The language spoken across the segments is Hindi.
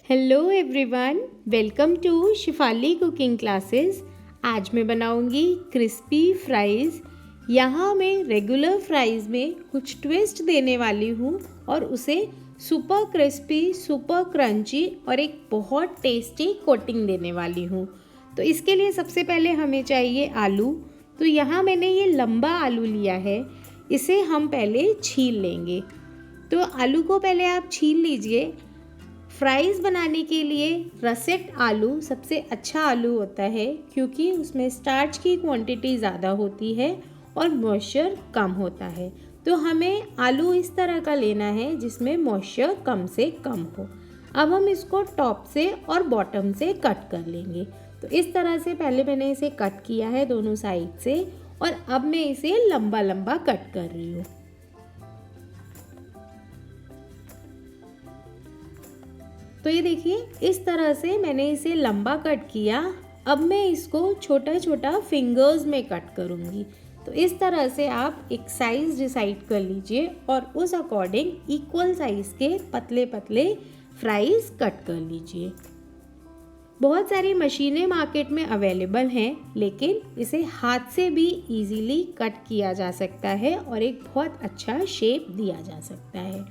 Hello everyone, welcome to Shifali cooking classes. आज मैं बनाऊंगी क्रिस्पी फ्राइज़। यहाँ मैं रेगुलर फ्राइज़ में कुछ ट्विस्ट देने वाली हूँ और उसे सुपर क्रिस्पी, सुपर क्रंची और एक बहुत टेस्टी कोटिंग देने वाली हूँ। तो इसके लिए सबसे पहले हमें चाहिए आलू। तो यहाँ मैंने ये लंबा आलू लिया है, इसे हम पहले छील लेंगे। तो आलू को पहले आप छील लीजिए। फ्राइज़ बनाने के लिए रसेट आलू सबसे अच्छा आलू होता है, क्योंकि उसमें स्टार्च की क्वांटिटी ज़्यादा होती है और मॉइस्चर कम होता है। तो हमें आलू इस तरह का लेना है जिसमें मॉइस्चर कम से कम हो। अब हम इसको टॉप से और बॉटम से कट कर लेंगे। तो इस तरह से पहले मैंने इसे कट किया है दोनों साइड से, और अब मैं इसे लंबा लंबा कट कर रही हूँ। तो ये देखिए, इस तरह से मैंने इसे लंबा कट किया। अब मैं इसको छोटा छोटा फिंगर्स में कट करूँगी। तो इस तरह से आप एक साइज़ डिसाइड कर लीजिए और उस अकॉर्डिंग इक्वल साइज़ के पतले पतले फ्राइज़ कट कर लीजिए। बहुत सारी मशीनें मार्केट में अवेलेबल हैं, लेकिन इसे हाथ से भी इजीली कट किया जा सकता है और एक बहुत अच्छा शेप दिया जा सकता है।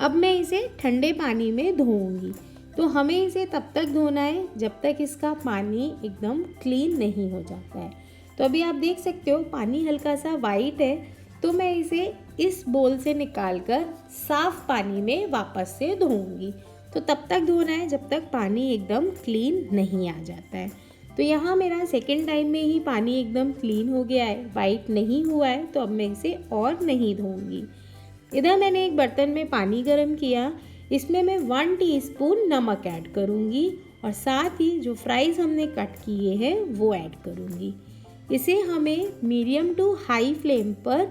अब मैं इसे ठंडे पानी में धोऊंगी। तो हमें इसे तब तक धोना है जब तक इसका पानी एकदम क्लीन नहीं हो जाता है। तो अभी आप देख सकते हो पानी हल्का सा वाइट है, तो मैं इसे इस बोल से निकालकर साफ पानी में वापस से धोऊंगी। तो तब तक धोना है जब तक पानी एकदम क्लीन नहीं आ जाता है। तो यहाँ मेरा सेकेंड टाइम में ही पानी एकदम क्लीन हो गया है, वाइट नहीं हुआ है। तो अब मैं इसे और नहीं धोऊंगी। इधर मैंने एक बर्तन में पानी गर्म किया, इसमें मैं 1 टीस्पून नमक ऐड करूँगी और साथ ही जो फ्राइज़ हमने कट किए हैं वो ऐड करूँगी। इसे हमें मीडियम टू हाई फ्लेम पर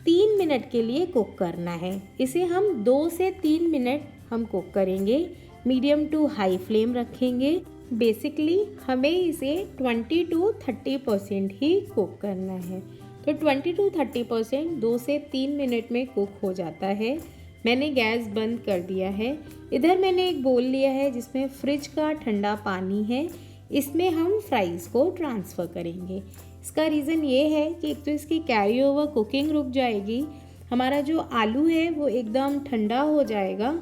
3 मिनट के लिए कुक करना है। इसे हम 2 से 3 मिनट हम कुक करेंगे, मीडियम टू हाई फ्लेम रखेंगे। बेसिकली हमें इसे 20 to 30% ही कुक करना है। तो 20 to 30% 2 से 3 मिनट में कुक हो जाता है। मैंने गैस बंद कर दिया है। इधर मैंने एक बोल लिया है जिसमें फ्रिज का ठंडा पानी है। इसमें हम फ्राइज़ को ट्रांसफ़र करेंगे। इसका रीज़न ये है कि एक तो इसकी कैरी ओवर कुकिंग रुक जाएगी, हमारा जो आलू है वो एकदम ठंडा हो जाएगा,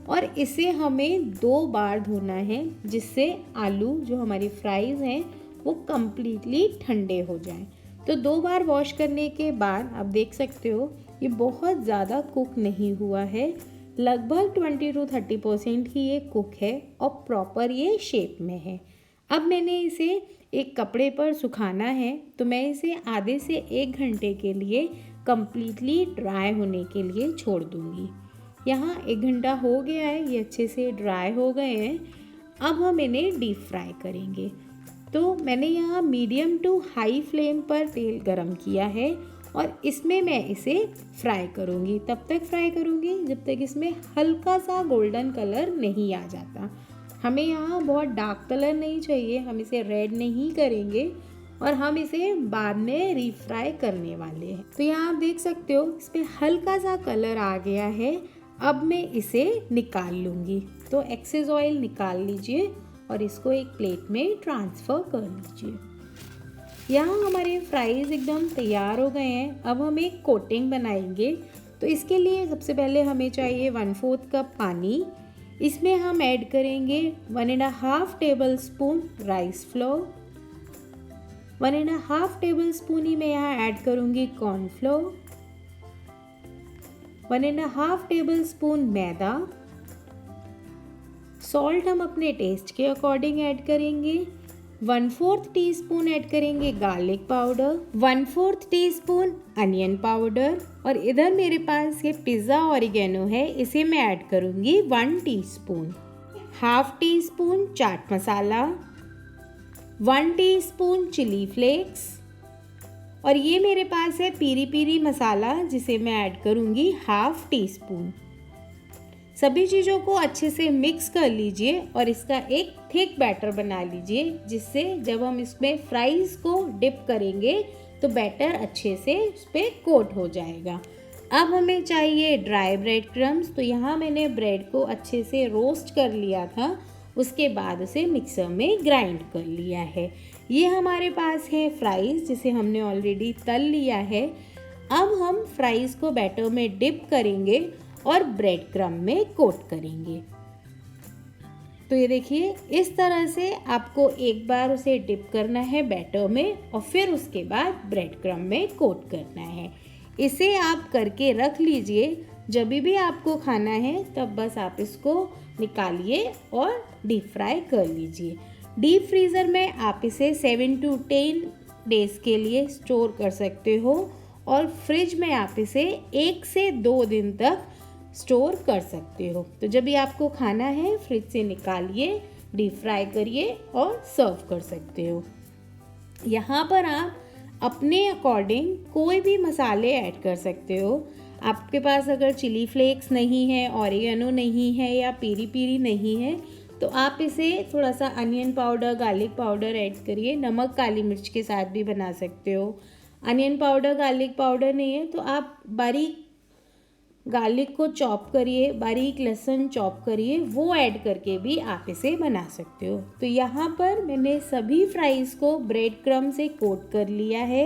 और इसे हमें 2 बार धोना है जिससे आलू जो हमारी फ्राइज़ हैं वो कम्प्लीटली ठंडे हो जाएं। तो 2 बार वॉश करने के बाद आप देख सकते हो ये बहुत ज़्यादा कुक नहीं हुआ है, लगभग 20 to 30% ही ये कुक है और प्रॉपर ये शेप में है। अब मैंने इसे एक कपड़े पर सुखाना है। तो मैं इसे आधे से 1 घंटे के लिए कम्प्लीटली ड्राई होने के लिए छोड़ दूँगी। यहाँ 1 घंटा हो गया है, ये अच्छे से ड्राई हो गए हैं। अब हम इन्हें डीप फ्राई करेंगे। तो मैंने यहाँ मीडियम टू हाई फ्लेम पर तेल गरम किया है और इसमें मैं इसे फ्राई करूँगी। तब तक फ्राई करूँगी जब तक इसमें हल्का सा गोल्डन कलर नहीं आ जाता। हमें यहाँ बहुत डार्क कलर नहीं चाहिए, हम इसे रेड नहीं करेंगे और हम इसे बाद में रीफ्राई करने वाले हैं। तो यहाँ आप देख सकते हो इसमें हल्का सा कलर आ गया है। अब मैं इसे निकाल लूँगी। तो एक्सेस ऑयल निकाल लीजिए और इसको एक प्लेट में ट्रांसफ़र कर लीजिए। यहाँ हमारे फ्राइज़ एकदम तैयार हो गए हैं। अब हम एक कोटिंग बनाएंगे। तो इसके लिए सबसे पहले हमें चाहिए 1/4 कप पानी। इसमें हम ऐड करेंगे 1.5 tablespoon rice flour, 1.5 tablespoon ही मैं यहाँ ऐड करूँगी cornflour, 1.5 tablespoon maida. Salt हम अपने टेस्ट के अकॉर्डिंग ऐड करेंगे। 1/4 टीस्पून ऐड करेंगे garlic powder, 1/4 teaspoon onion powder, और इधर मेरे पास ये पिज़्ज़ा ऑरिगेनो है, इसे मैं ऐड करूँगी 1 teaspoon. 1/2 teaspoon chaat masala, 1 teaspoon chilli flakes, और ये मेरे पास है पीरी पीरी मसाला जिसे मैं ऐड करूँगी 1/2 टीस्पून। सभी चीज़ों को अच्छे से मिक्स कर लीजिए और इसका एक थिक बैटर बना लीजिए, जिससे जब हम इसमें फ्राइज़ को डिप करेंगे तो बैटर अच्छे से उस पर कोट हो जाएगा। अब हमें चाहिए ड्राई ब्रेड क्रम्स। तो यहाँ मैंने ब्रेड को अच्छे से रोस्ट कर लिया था उसके बाद उसे मिक्सर में ग्राइंड कर लिया है। ये हमारे पास है फ्राइज़ जिसे हमने ऑलरेडी तल लिया है। अब हम फ्राइज़ को बैटर में डिप करेंगे और ब्रेड क्रम्ब में कोट करेंगे। तो ये देखिए, इस तरह से आपको एक बार उसे डिप करना है बैटर में और फिर उसके बाद ब्रेड क्रम्ब में कोट करना है। इसे आप करके रख लीजिए, जब भी आपको खाना है तब बस आप इसको निकालिए और डीप फ्राई कर लीजिए। डीप फ्रीज़र में आप इसे 7 to 10 डेज़ के लिए स्टोर कर सकते हो और फ्रिज में आप इसे 1 से 2 दिन तक स्टोर कर सकते हो। तो जब भी आपको खाना है फ्रिज से निकालिए, डीप फ्राई करिए और सर्व कर सकते हो। यहाँ पर आप अपने अकॉर्डिंग कोई भी मसाले ऐड कर सकते हो। आपके पास अगर चिली फ्लेक्स नहीं है, ऑरिगेनो नहीं है या पेरी पेरी नहीं है तो आप इसे थोड़ा सा onion powder, garlic powder add करिए। नमक काली मिर्च के साथ भी बना सकते हो। अनियन पाउडर, गार्लिक पाउडर नहीं है तो आप बारीक गार्लिक को चॉप करिए, बारीक लहसुन चॉप करिए, वो ऐड करके भी आप इसे बना सकते हो। तो यहाँ पर मैंने सभी फ्राइज़ को ब्रेड क्रम्ब से कोट कर लिया है,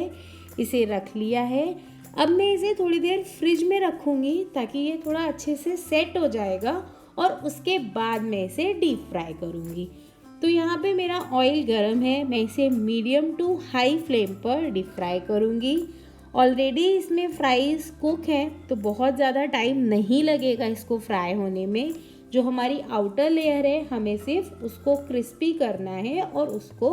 इसे रख लिया है। अब मैं इसे थोड़ी देर फ्रिज में रखूँगी ताकि ये थोड़ा अच्छे से सेट हो जाएगा और उसके बाद मैं इसे डीप फ्राई करूँगी। तो यहाँ पे मेरा ऑयल गरम है, मैं इसे मीडियम टू हाई फ्लेम पर डीप फ्राई करूँगी। ऑलरेडी इसमें फ्राइज़ कुक हैं तो बहुत ज़्यादा टाइम नहीं लगेगा इसको फ्राई होने में। जो हमारी आउटर लेयर है हमें सिर्फ उसको क्रिस्पी करना है और उसको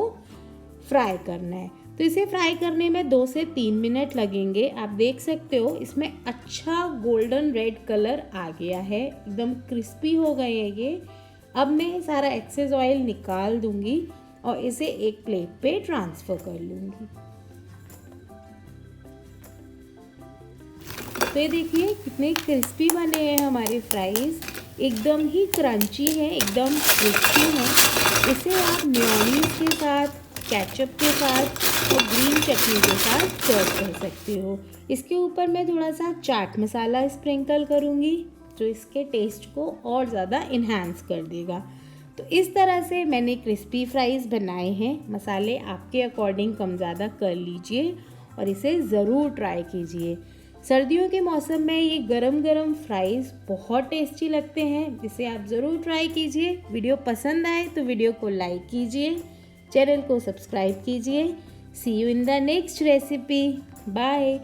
फ्राई करना है। तो इसे फ्राई करने में 2 से 3 मिनट लगेंगे। आप देख सकते हो इसमें अच्छा गोल्डन रेड कलर आ गया है, एकदम क्रिस्पी हो गए हैं ये। अब मैं सारा एक्सेस ऑयल निकाल दूंगी और इसे एक प्लेट पे ट्रांसफ़र कर लूँगी। तो ये देखिए कितने क्रिस्पी बने हैं हमारे फ्राइज़, एकदम ही क्रंची है, एकदम क्रिस्पी है। इसे आप मेयोनीज के साथ, केचप के साथ और ग्रीन चटनी के साथ सर्व कर सकते हो। इसके ऊपर मैं थोड़ा सा चाट मसाला स्प्रिंकल करूँगी जो इसके टेस्ट को और ज़्यादा इन्हांस कर देगा। तो इस तरह से मैंने क्रिस्पी फ्राइज़ बनाए हैं। मसाले आपके अकॉर्डिंग कम ज़्यादा कर लीजिए और इसे ज़रूर ट्राई कीजिए। सर्दियों के मौसम में ये गरम गरम फ्राइज़ बहुत टेस्टी लगते हैं, जिसे आप ज़रूर ट्राई कीजिए। वीडियो पसंद आए तो वीडियो को लाइक कीजिए, चैनल को सब्सक्राइब कीजिए। See you in the next recipe. Bye.